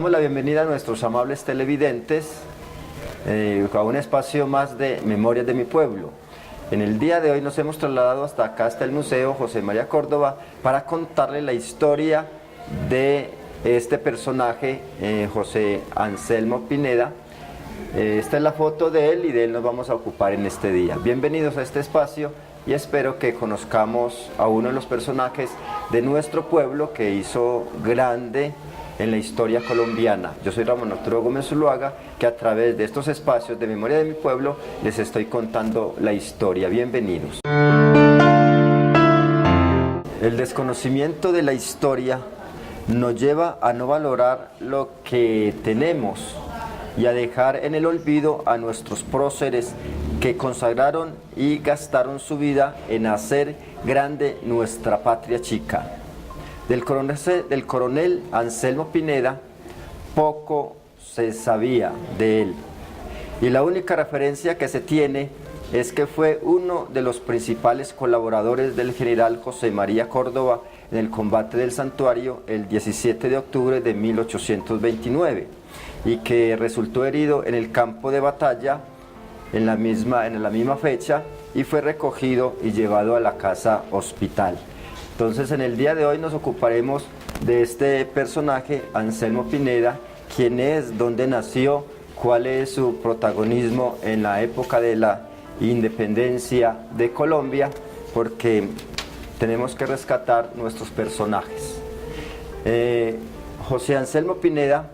Damos la bienvenida a nuestros amables televidentes a un espacio más de Memorias de mi Pueblo. En el día de hoy nos hemos trasladado hasta acá, hasta el Museo José María Córdoba, para contarle la historia de este personaje, José Anselmo Pineda. Esta es la foto de él y de él nos vamos a ocupar en este día. Bienvenidos a este espacio y espero que conozcamos a uno de los personajes de nuestro pueblo que hizo grande en la historia colombiana. Yo soy Ramón Arturo Gómez Zuluaga, que a través de estos espacios de Memoria de mi Pueblo les estoy contando la historia. Bienvenidos. El desconocimiento de la historia nos lleva a no valorar lo que tenemos y a dejar en el olvido a nuestros próceres que consagraron y gastaron su vida en hacer grande nuestra patria chica. Del coronel Anselmo Pineda poco se sabía de él, y la única referencia que se tiene es que fue uno de los principales colaboradores del general José María Córdoba en el combate del Santuario el 17 de octubre de 1829 y que resultó herido en el campo de batalla en la misma fecha y fue recogido y llevado a la casa hospital. Entonces, en el día de hoy nos ocuparemos de este personaje, Anselmo Pineda, quién es, dónde nació, cuál es su protagonismo en la época de la independencia de Colombia, porque tenemos que rescatar nuestros personajes. José Anselmo Pineda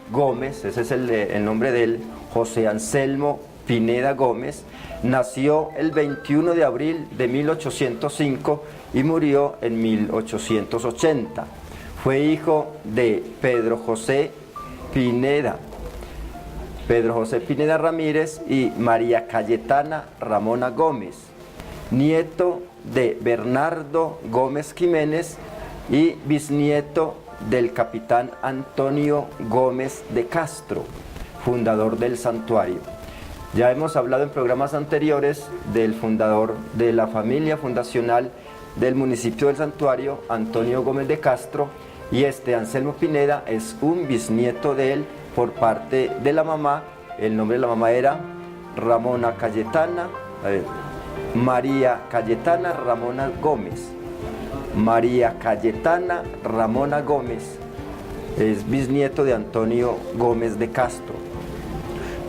Gómez, ese es el nombre de él, José Anselmo Pineda Gómez, nació el 21 de abril de 1805 y murió en 1880. Fue hijo de Pedro José Pineda Ramírez y María Cayetana Ramona Gómez, nieto de Bernardo Gómez Jiménez y bisnieto del capitán Antonio Gómez de Castro, fundador del santuario. Ya hemos hablado en programas anteriores del fundador de la familia fundacional del municipio del Santuario, Antonio Gómez de Castro, y este Anselmo Pineda es un bisnieto de él por parte de la mamá. El nombre de la mamá era María Cayetana Ramona Gómez. María Cayetana Ramona Gómez es bisnieto de Antonio Gómez de Castro.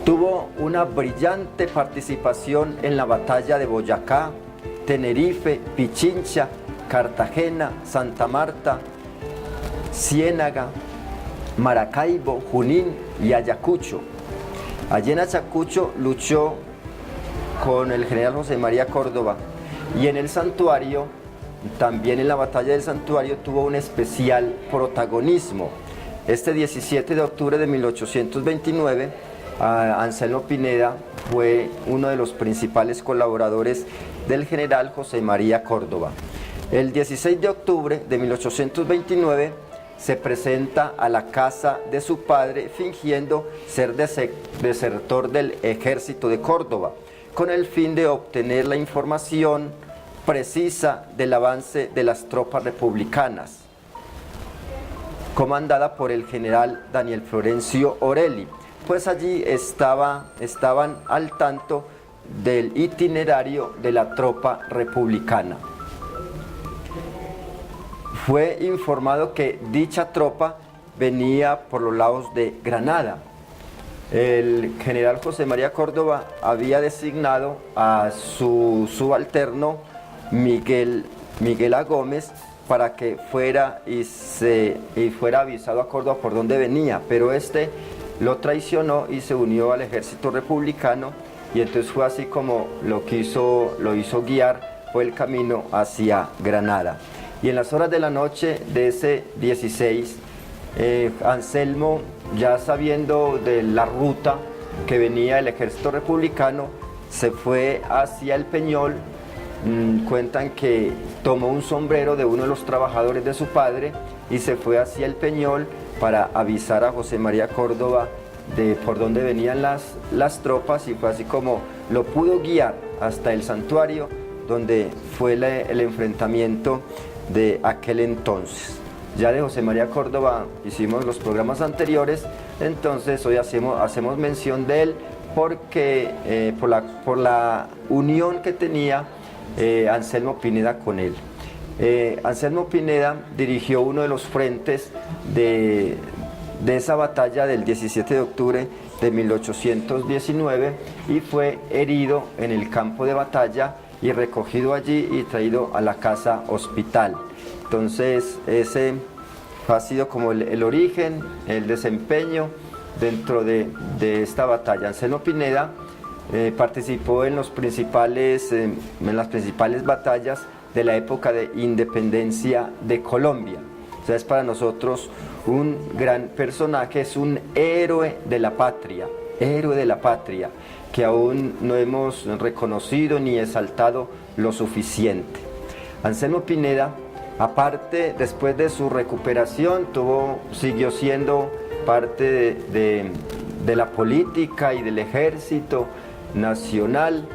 Tuvo una brillante participación en la batalla de Boyacá, Tenerife, Pichincha, Cartagena, Santa Marta, Ciénaga, Maracaibo, Junín y Ayacucho. Allí en Ayacucho luchó con el general José María Córdoba, y en el santuario, también en la batalla del santuario, tuvo un especial protagonismo. Este 17 de octubre de 1829, Anselmo Pineda fue uno de los principales colaboradores del general José María Córdoba. El 16 de octubre de 1829 se presenta a la casa de su padre fingiendo ser desertor del ejército de Córdoba, con el fin de obtener la información precisa del avance de las tropas republicanas, comandada por el general Daniel Florencio Orelli, pues allí estaban al tanto del itinerario de la tropa republicana. Fue informado que dicha tropa venía por los lados de Granada. El general José María Córdoba había designado a su subalterno Miguel A. Gómez para que fuera fuera avisado a Córdoba por dónde venía, pero este lo traicionó y se unió al ejército republicano, y entonces fue así como lo hizo guiar por el camino hacia Granada. Y en las horas de la noche de ese 16, Anselmo, ya sabiendo de la ruta que venía el ejército republicano, se fue hacia el Peñol. Cuentan que tomó un sombrero de uno de los trabajadores de su padre y se fue hacia el Peñol para avisar a José María Córdoba de por dónde venían las tropas, y fue así como lo pudo guiar hasta el santuario, donde fue el enfrentamiento de aquel entonces. Ya de José María Córdoba hicimos los programas anteriores, entonces hoy hacemos mención de él porque por la unión que tenía Anselmo Pineda con él. Anselmo Pineda dirigió uno de los frentes de esa batalla del 17 de octubre de 1819 y fue herido en el campo de batalla y recogido allí y traído a la casa hospital. Entonces ese ha sido como el origen, el desempeño dentro de esta batalla. Anselmo Pineda participó en las principales batallas de la época de independencia de Colombia. O sea, es para nosotros un gran personaje, es un héroe de la patria, que aún no hemos reconocido ni exaltado lo suficiente. Anselmo Pineda, aparte, después de su recuperación, siguió siendo parte de la política y del ejército nacional.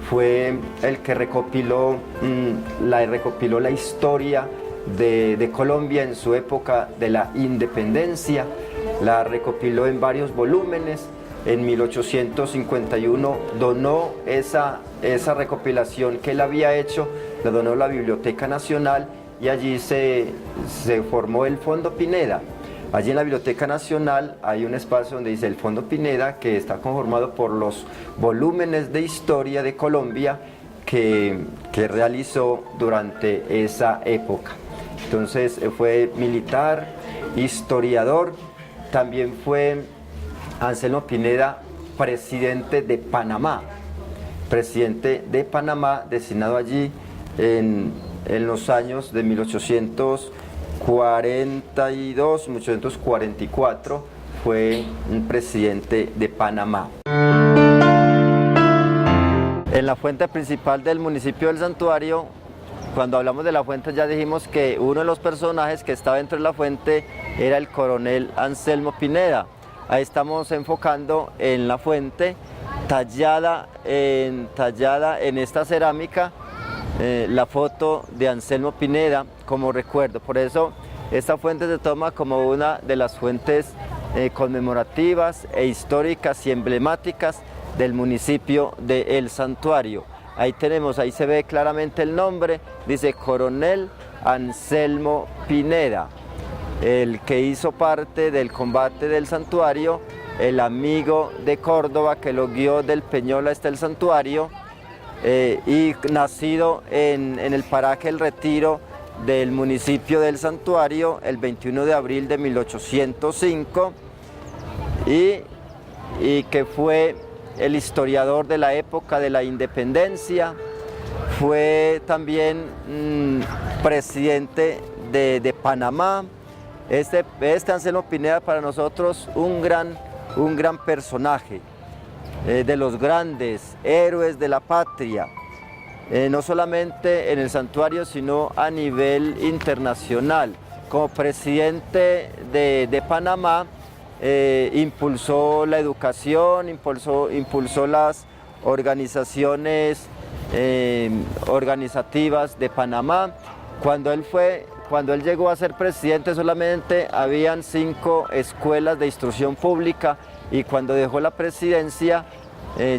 Fue el que recopiló la historia de Colombia en su época de la independencia. La recopiló en varios volúmenes. En 1851 donó esa recopilación que él había hecho, la donó a la Biblioteca Nacional y allí se formó el Fondo Pineda. Allí en la Biblioteca Nacional hay un espacio donde dice el Fondo Pineda, que está conformado por los volúmenes de historia de Colombia que realizó durante esa época. Entonces fue militar, historiador, también fue Anselmo Pineda presidente de Panamá, designado allí en los años de 1842, 1844, fue un presidente de Panamá. En la fuente principal del municipio del Santuario, cuando hablamos de la fuente ya dijimos que uno de los personajes que estaba dentro de la fuente era el coronel Anselmo Pineda. Ahí estamos enfocando en la fuente tallada en esta cerámica la foto de Anselmo Pineda como recuerdo. Por eso esta fuente se toma como una de las fuentes conmemorativas e históricas y emblemáticas del municipio de El Santuario. Ahí se ve claramente el nombre, dice Coronel Anselmo Pineda, el que hizo parte del combate del Santuario, el amigo de Córdoba que lo guió del Peñol hasta el Santuario, y nacido en el paraje El Retiro del municipio del Santuario el 21 de abril de 1805 y que fue el historiador de la época de la independencia. Fue también presidente de Panamá. Este Anselmo Pineda para nosotros un gran personaje, de los grandes héroes de la patria, no solamente en el Santuario sino a nivel internacional. Como presidente de Panamá impulsó la educación, impulsó las organizaciones organizativas de Panamá. Cuando él llegó a ser presidente solamente habían 5 escuelas de instrucción pública y cuando dejó la presidencia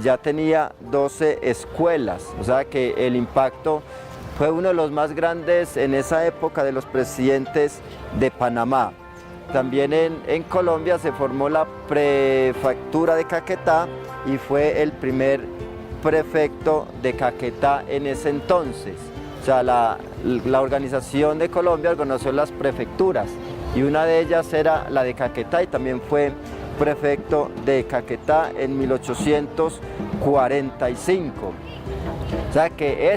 ya tenía 12 escuelas, o sea que el impacto fue uno de los más grandes en esa época de los presidentes de Panamá. También en Colombia se formó la prefectura de Caquetá y fue el primer prefecto de Caquetá en ese entonces. O sea, la organización de Colombia organizó las prefecturas y una de ellas era la de Caquetá y también fue prefecto de Caquetá en 1845. O sea que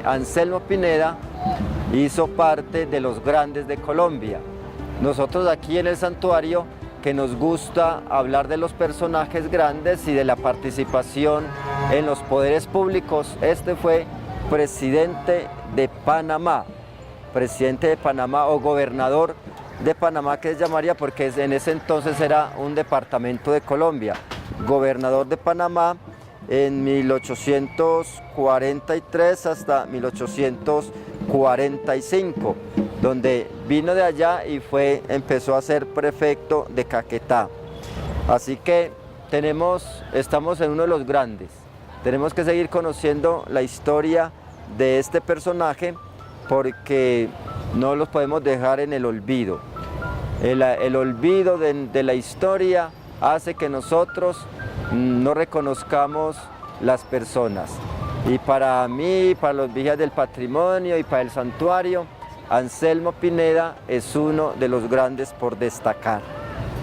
Anselmo Pineda hizo parte de los grandes de Colombia. Nosotros aquí en el Santuario, que nos gusta hablar de los personajes grandes y de la participación en los poderes públicos, fue presidente de Panamá o gobernador de Panamá, que se llamaría porque en ese entonces era un departamento de Colombia. Gobernador de Panamá en 1843 hasta 1850. 1845, donde vino de allá y empezó a ser prefecto de Caquetá. Así que estamos en uno de los grandes. Tenemos que seguir conociendo la historia de este personaje porque no los podemos dejar en el olvido. El olvido de la historia hace que nosotros no reconozcamos las personas. Y para mí, para los vigías del patrimonio y para el santuario, Anselmo Pineda es uno de los grandes por destacar.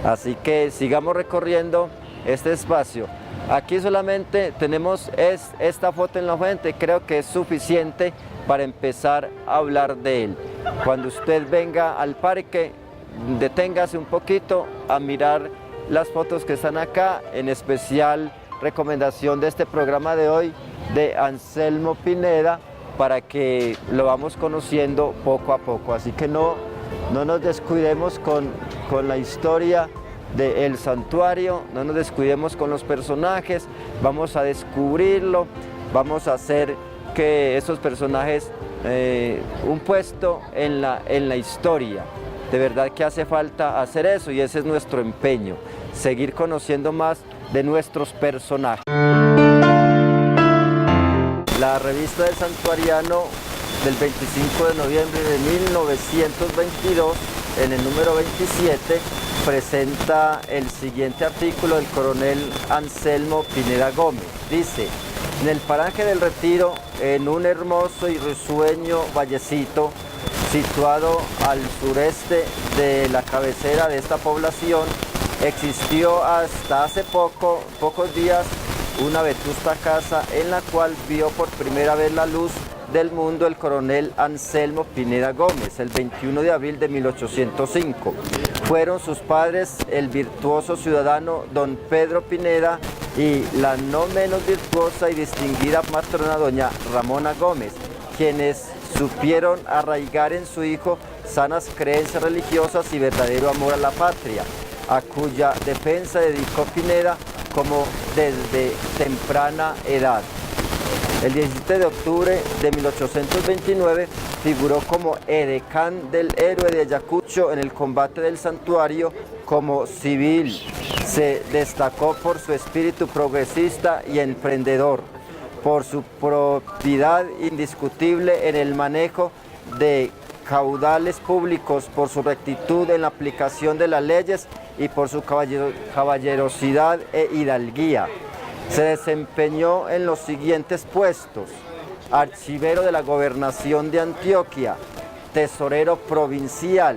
Así que sigamos recorriendo este espacio. Aquí solamente tenemos esta foto en la fuente, creo que es suficiente para empezar a hablar de él. Cuando usted venga al parque, deténgase un poquito a mirar las fotos que están acá, en especial recomendación de este programa de hoy de Anselmo Pineda, para que lo vamos conociendo poco a poco. Así que no nos descuidemos con la historia del santuario, no nos descuidemos con los personajes, vamos a descubrirlo, vamos a hacer que esos personajes un puesto en la historia. De verdad que hace falta hacer eso y ese es nuestro empeño, seguir conociendo más de nuestros personajes. La revista del Santuariano del 25 de noviembre de 1922, en el número 27, presenta el siguiente artículo del coronel Anselmo Pineda Gómez. Dice: en el paraje del Retiro, en un hermoso y risueño vallecito, situado al sureste de la cabecera de esta población, existió hasta hace pocos días una vetusta casa en la cual vio por primera vez la luz del mundo el coronel Anselmo Pineda Gómez, el 21 de abril de 1805. Fueron sus padres el virtuoso ciudadano don Pedro Pineda y la no menos virtuosa y distinguida matrona doña Ramona Gómez, quienes supieron arraigar en su hijo sanas creencias religiosas y verdadero amor a la patria, a cuya defensa dedicó Pineda como desde temprana edad. El 17 de octubre de 1829 figuró como edecán del héroe de Ayacucho en el combate del santuario como civil. Se destacó por su espíritu progresista y emprendedor, por su probidad indiscutible en el manejo de caudales públicos, por su rectitud en la aplicación de las leyes y por su caballerosidad e hidalguía. Se desempeñó en los siguientes puestos: archivero de la gobernación de Antioquia, tesorero provincial,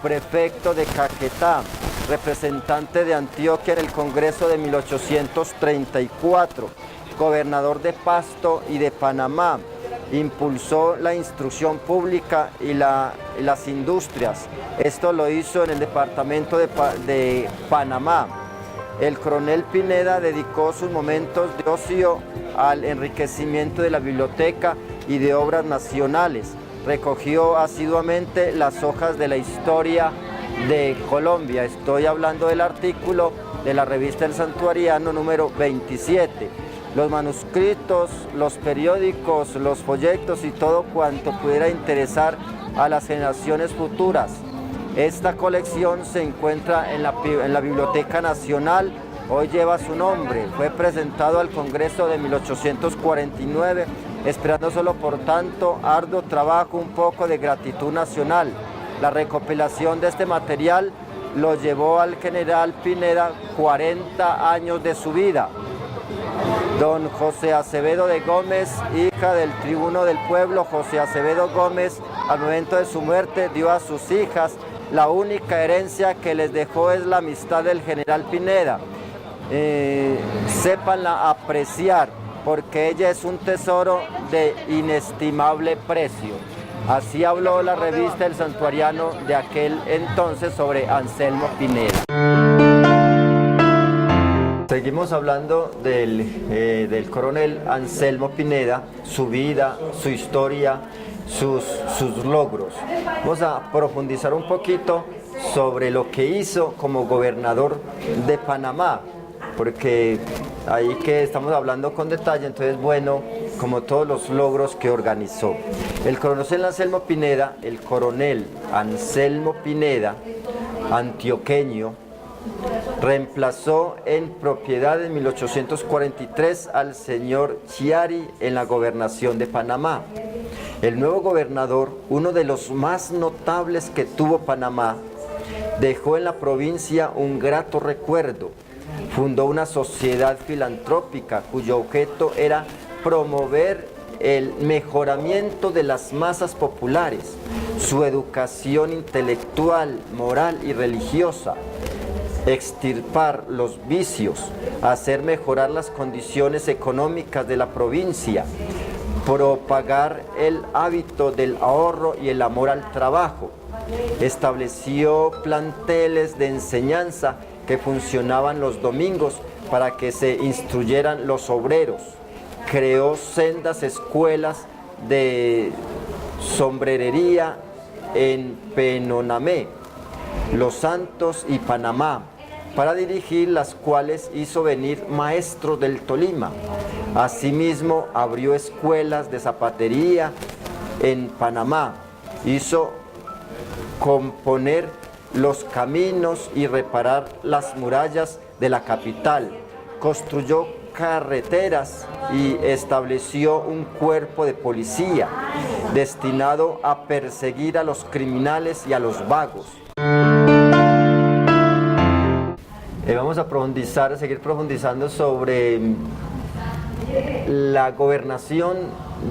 prefecto de Caquetá, representante de Antioquia en el Congreso de 1834, gobernador de Pasto y de Panamá. Impulsó la instrucción pública y las industrias. Esto lo hizo en el departamento de Panamá. El coronel Pineda dedicó sus momentos de ocio al enriquecimiento de la biblioteca y de obras nacionales. Recogió asiduamente las hojas de la historia de Colombia. Estoy hablando del artículo de la revista El Santuariano número 27. Los manuscritos, los periódicos, los folletos y todo cuanto pudiera interesar a las generaciones futuras. Esta colección se encuentra en la Biblioteca Nacional, hoy lleva su nombre, fue presentado al Congreso de 1849, esperando solo por tanto arduo trabajo, un poco de gratitud nacional. La recopilación de este material lo llevó al general Pineda 40 años de su vida. Don José Acevedo de Gómez, hija del tribuno del pueblo José Acevedo Gómez, al momento de su muerte dio a sus hijas la única herencia que les dejó es la amistad del general Pineda. Sépanla apreciar, porque ella es un tesoro de inestimable precio. Así habló la revista El Santuariano de aquel entonces sobre Anselmo Pineda. Seguimos hablando del coronel Anselmo Pineda, su vida, su historia, sus logros. Vamos a profundizar un poquito sobre lo que hizo como gobernador de Panamá, porque ahí que estamos hablando con detalle, entonces bueno como todos los logros que organizó. El coronel Anselmo Pineda, antioqueño, reemplazó en propiedad en 1843 al señor Chiari en la gobernación de Panamá. El nuevo gobernador, uno de los más notables que tuvo Panamá, dejó en la provincia un grato recuerdo. Fundó una sociedad filantrópica cuyo objeto era promover el mejoramiento de las masas populares, su educación intelectual, moral y religiosa, extirpar los vicios, hacer mejorar las condiciones económicas de la provincia, propagar el hábito del ahorro y el amor al trabajo. Estableció planteles de enseñanza que funcionaban los domingos para que se instruyeran los obreros. Creó sendas escuelas de sombrerería en Penonamé, Los Santos y Panamá, para dirigir las cuales hizo venir maestros del Tolima. Asimismo, abrió escuelas de zapatería en Panamá, hizo componer los caminos y reparar las murallas de la capital, construyó carreteras y estableció un cuerpo de policía destinado a perseguir a los criminales y a los vagos. Vamos a seguir profundizando sobre la gobernación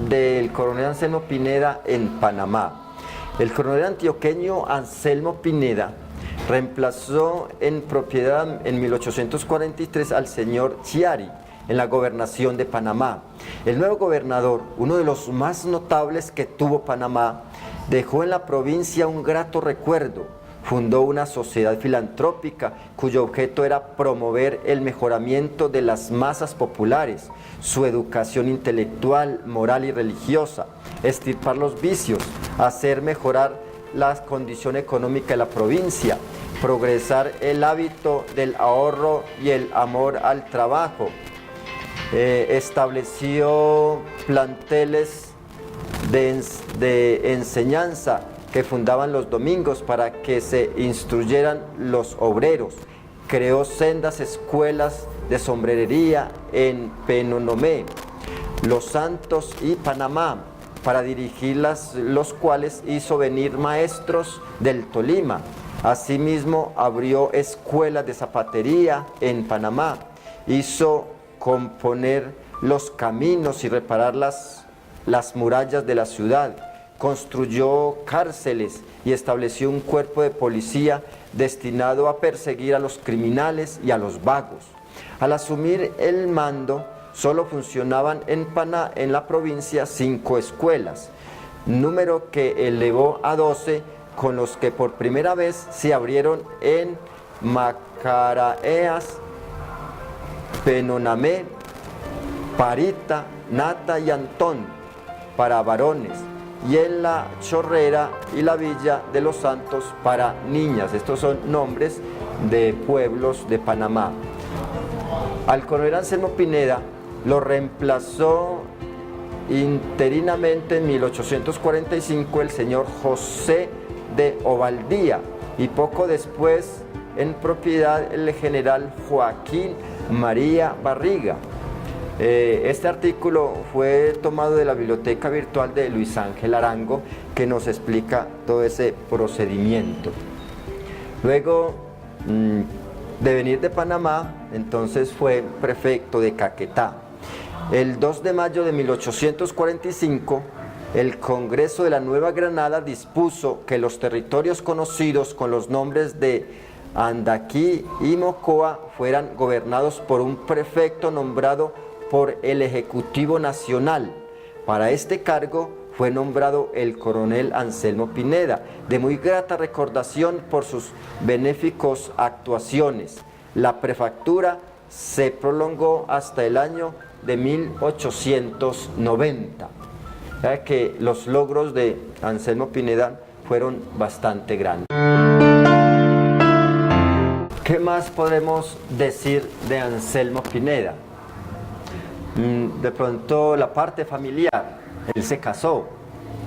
del coronel Anselmo Pineda en Panamá. El coronel antioqueño Anselmo Pineda reemplazó en propiedad en 1843 al señor Chiari en la gobernación de Panamá. El nuevo gobernador, uno de los más notables que tuvo Panamá, dejó en la provincia un grato recuerdo. Fundó una sociedad filantrópica cuyo objeto era promover el mejoramiento de las masas populares, su educación intelectual, moral y religiosa, extirpar los vicios, hacer mejorar la condición económica de la provincia, progresar el hábito del ahorro y el amor al trabajo. Estableció planteles de enseñanza que fundaban los domingos para que se instruyeran los obreros. Creó sendas escuelas de sombrerería en Penonamé, Los Santos y Panamá, para dirigirlas, los cuales hizo venir maestros del Tolima. Asimismo, abrió escuelas de zapatería en Panamá, hizo componer los caminos y reparar las murallas de la ciudad, construyó cárceles y estableció un cuerpo de policía destinado a perseguir a los criminales y a los vagos. Al asumir el mando, solo funcionaban en la provincia 5 escuelas, número que elevó a 12, con los que por primera vez se abrieron en Macaraeas, Penonamé, Parita, Nata y Antón para varones, y en La Chorrera y la Villa de los Santos para niñas. Estos son nombres de pueblos de Panamá. Al coronel Anselmo Pineda lo reemplazó interinamente en 1845 el señor José de Ovaldía, y poco después en propiedad el general Joaquín María Barriga. Este artículo fue tomado de la biblioteca virtual de Luis Ángel Arango, que nos explica todo ese procedimiento. Luego de venir de Panamá, entonces fue prefecto de Caquetá. El 2 de mayo de 1845, el Congreso de la Nueva Granada dispuso que los territorios conocidos con los nombres de Andaquí y Mocoa fueran gobernados por un prefecto nombrado por el Ejecutivo Nacional. Para este cargo fue nombrado el coronel Anselmo Pineda, de muy grata recordación por sus benéficos actuaciones. La prefectura se prolongó hasta el año de 1890. Ya que los logros de Anselmo Pineda fueron bastante grandes. ¿Qué más podemos decir de Anselmo Pineda? De pronto la parte familiar, él se casó,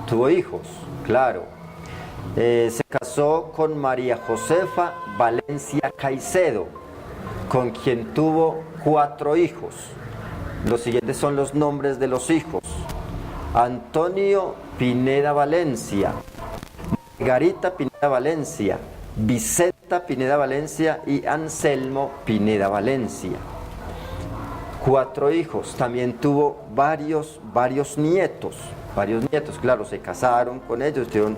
tuvo hijos, claro. Se casó con María Josefa Valencia Caicedo, con quien tuvo 4 hijos. Los siguientes son los nombres de los hijos: Antonio Pineda Valencia, Margarita Pineda Valencia, Vicenta Pineda Valencia y Anselmo Pineda Valencia. 4 hijos. También tuvo varios nietos. Claro, se casaron con ellos, tuvieron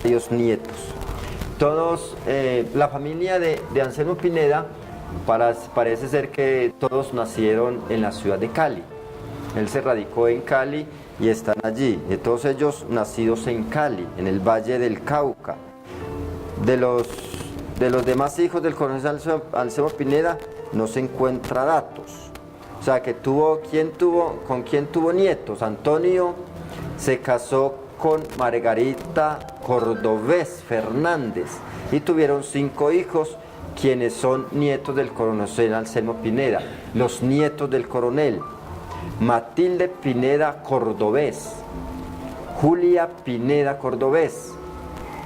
varios nietos. Todos, la familia de Anselmo Pineda, parece ser que todos nacieron en la ciudad de Cali. Él se radicó en Cali y están allí. De todos ellos nacidos en Cali, en el Valle del Cauca. De los demás hijos del coronel Anselmo Pineda no se encuentra datos. O sea, que ¿con quién tuvo nietos? Antonio se casó con Margarita Cordobés Fernández y tuvieron 5 hijos, quienes son nietos del coronel Anselmo Pineda. Los nietos del coronel: Matilde Pineda Cordobés, Julia Pineda Cordobés,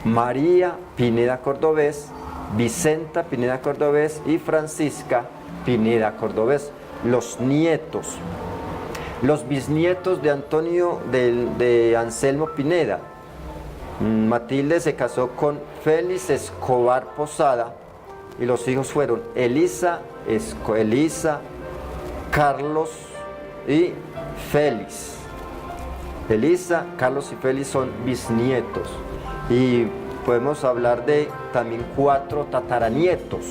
María Pineda Cordobés, Vicenta Pineda Cordobés y Francisca Pineda Cordobés. Los nietos. Los bisnietos de de Anselmo Pineda: Matilde se casó con Félix Escobar Posada y los hijos fueron Elisa, Carlos y Félix. Elisa, Carlos y Félix son bisnietos. Y podemos hablar de también 4 tataranietos.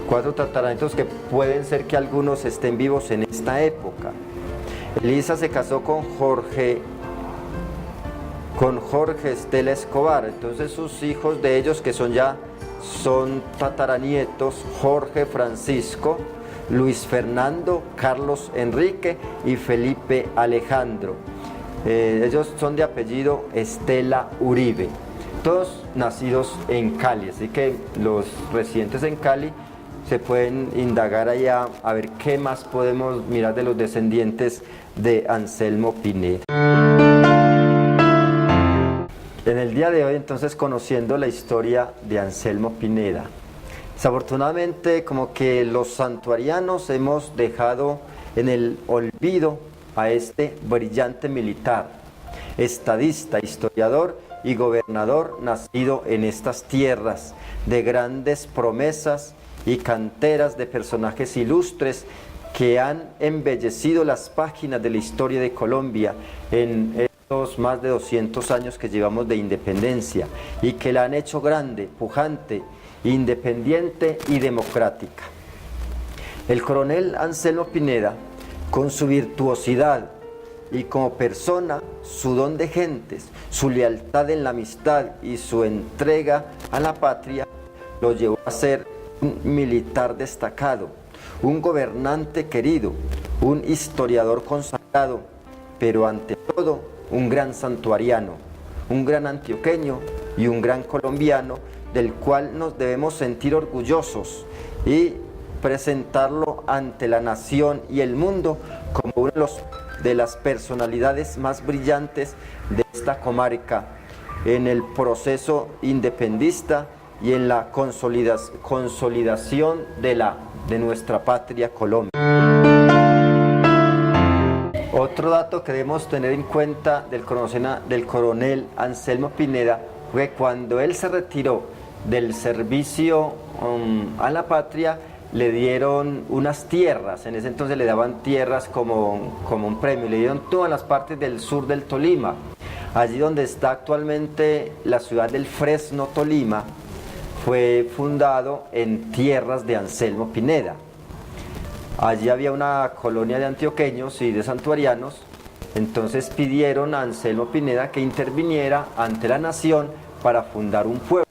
4 tataranietos que pueden ser que algunos estén vivos en esta época. Elisa se casó con Jorge Estela Escobar. Entonces sus hijos de ellos, que son tataranietos: Jorge Francisco, Luis Fernando, Carlos Enrique y Felipe Alejandro. Ellos son de apellido Estela Uribe. Todos nacidos en Cali, así que los residentes en Cali se pueden indagar allá a ver qué más podemos mirar de los descendientes de Anselmo Pineda. En el día de hoy, entonces, conociendo la historia de Anselmo Pineda. Desafortunadamente, como que los santuarianos hemos dejado en el olvido a este brillante militar, estadista, historiador y gobernador nacido en estas tierras de grandes promesas y canteras de personajes ilustres que han embellecido las páginas de la historia de Colombia en estos más de 200 años que llevamos de independencia y que la han hecho grande, pujante, independiente y democrática. El coronel Anselmo Pineda, con su virtuosidad y como persona, su don de gentes, su lealtad en la amistad y su entrega a la patria, lo llevó a ser un militar destacado, un gobernante querido, un historiador consagrado, pero ante todo un gran santuariano, un gran antioqueño y un gran colombiano, del cual nos debemos sentir orgullosos y presentarlo ante la nación y el mundo como uno de las personalidades más brillantes de esta comarca en el proceso independista y en la consolidación de nuestra patria Colombia. Otro dato que debemos tener en cuenta del coronel Anselmo Pineda fue que cuando él se retiró del servicio a la patria, le dieron unas tierras. En ese entonces le daban tierras como un premio. Le dieron todas las partes del sur del Tolima. Allí donde está actualmente la ciudad del Fresno, Tolima, fue fundado en tierras de Anselmo Pineda. Allí había una colonia de antioqueños y de santuarianos. Entonces pidieron a Anselmo Pineda que interviniera ante la nación para fundar un pueblo.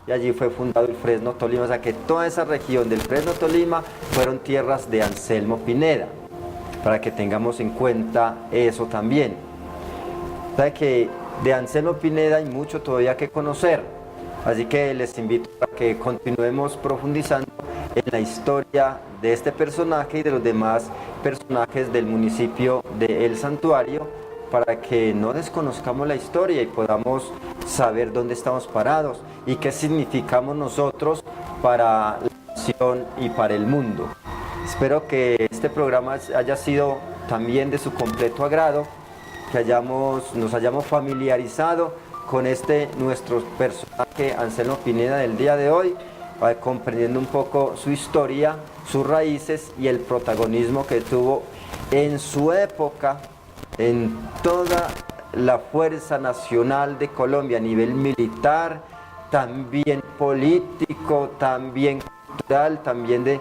Y allí fue fundado el Fresno Tolima, o sea que toda esa región del Fresno Tolima fueron tierras de Anselmo Pineda, para que tengamos en cuenta eso también. O sea que de Anselmo Pineda hay mucho todavía que conocer. Así que les invito a que continuemos profundizando en la historia de este personaje y de los demás personajes del municipio de El Santuario, para que no desconozcamos la historia y podamos saber dónde estamos parados y qué significamos nosotros para la nación y para el mundo. Espero que este programa haya sido también de su completo agrado, que nos hayamos familiarizado con nuestro personaje Anselmo Pineda del día de hoy, comprendiendo un poco su historia, sus raíces y el protagonismo que tuvo en su época en toda la fuerza nacional de Colombia, a nivel militar, también político, también cultural, también de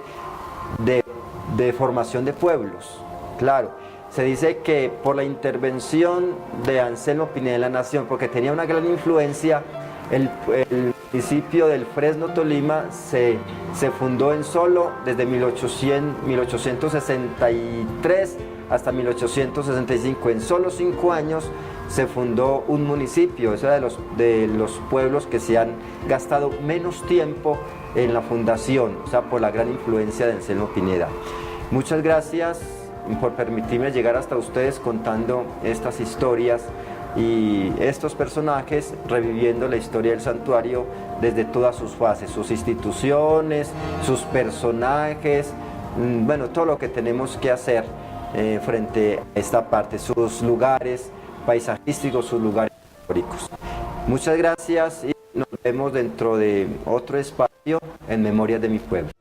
formación de pueblos. Claro, se dice que por la intervención de Anselmo Pineda en la nación, porque tenía una gran influencia, el municipio del Fresno, Tolima, se fundó en solo desde 1863 hasta 1865. En solo 5 años se fundó un municipio. Es uno de los pueblos que se han gastado menos tiempo en la fundación, o sea, por la gran influencia de Anselmo Pineda. Muchas gracias por permitirme llegar hasta ustedes contando estas historias y estos personajes, reviviendo la historia del santuario desde todas sus fases, sus instituciones, sus personajes, bueno, todo lo que tenemos que hacer frente a esta parte, sus lugares paisajísticos, sus lugares históricos. Muchas gracias y nos vemos dentro de otro espacio en Memorias de mi Pueblo.